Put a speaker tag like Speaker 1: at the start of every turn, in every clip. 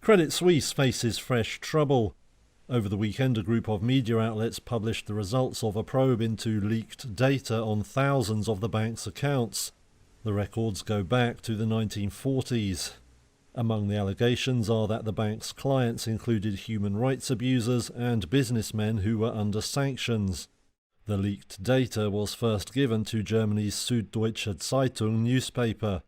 Speaker 1: Credit Suisse faces fresh trouble. Over the weekend, a group of media outlets published the results of a probe into leaked data on thousands of the bank's accounts. The records go back to the 1940s. Among the allegations are that the bank's clients included human rights abusers and businessmen who were under sanctions. The leaked data was first given to Germany's Süddeutsche Zeitung newspaper.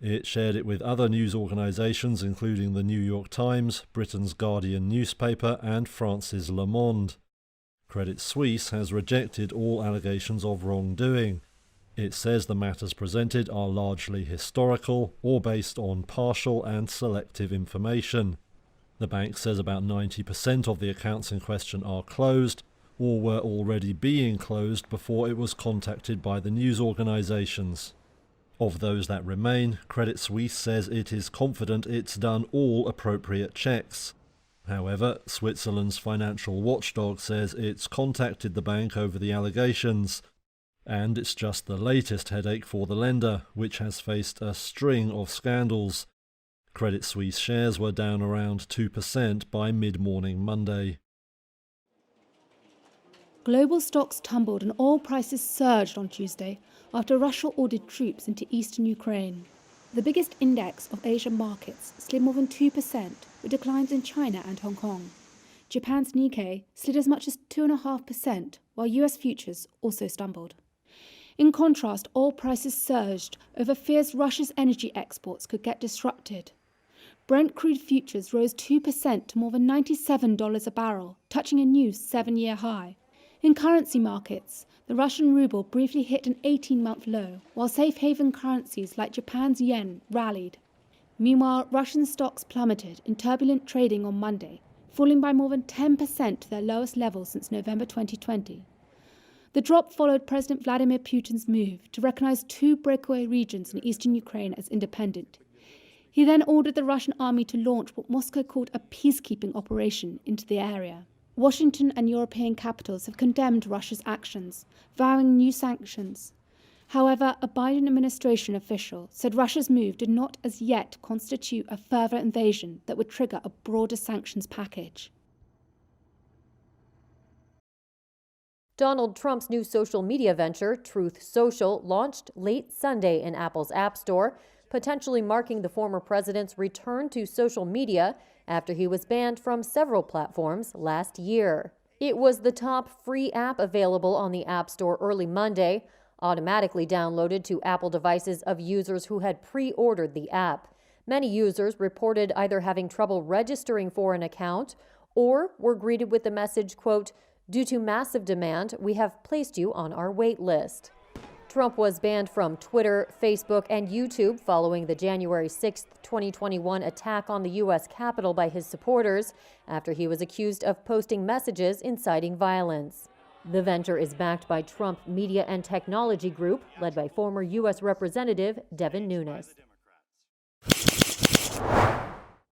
Speaker 1: It shared it with other news organisations including the New York Times, Britain's Guardian newspaper and France's Le Monde. Credit Suisse has rejected all allegations of wrongdoing. It says the matters presented are largely historical or based on partial and selective information. The bank says about 90% of the accounts in question are closed or were already being closed before it was contacted by the news organisations. Of those that remain, Credit Suisse says it is confident it's done all appropriate checks. However, Switzerland's financial watchdog says it's contacted the bank over the allegations. And it's just the latest headache for the lender, which has faced a string of scandals. Credit Suisse shares were down around 2% by mid-morning Monday.
Speaker 2: Global stocks tumbled and oil prices surged on Tuesday after Russia ordered troops into eastern Ukraine. The biggest index of Asian markets slid more than 2%, with declines in China and Hong Kong. Japan's Nikkei slid as much as 2.5%, while US futures also stumbled. In contrast, oil prices surged over fears Russia's energy exports could get disrupted. Brent crude futures rose 2% to more than $97 a barrel, touching a new 7-year high. In currency markets, the Russian ruble briefly hit an 18-month low, while safe haven currencies like Japan's yen rallied. Meanwhile, Russian stocks plummeted in turbulent trading on Monday, falling by more than 10% to their lowest level since November 2020. The drop followed President Vladimir Putin's move to recognize 2 breakaway regions in eastern Ukraine as independent. He then ordered the Russian army to launch what Moscow called a peacekeeping operation into the area. Washington and European capitals have condemned Russia's actions, vowing new sanctions. However, a Biden administration official said Russia's move did not as yet constitute a further invasion that would trigger a broader sanctions package.
Speaker 3: Donald Trump's new social media venture, Truth Social, launched late Sunday in Apple's App Store, potentially marking the former president's return to social media after he was banned from several platforms last year. It was the top free app available on the App Store early Monday, automatically downloaded to Apple devices of users who had pre-ordered the app. Many users reported either having trouble registering for an account or were greeted with the message, quote, "Due to massive demand, we have placed you on our wait list." Trump was banned from Twitter, Facebook, and YouTube following the January 6, 2021 attack on the U.S. Capitol by his supporters after he was accused of posting messages inciting violence. The venture is backed by Trump Media and Technology Group, led by former U.S. Representative Devin Nunes.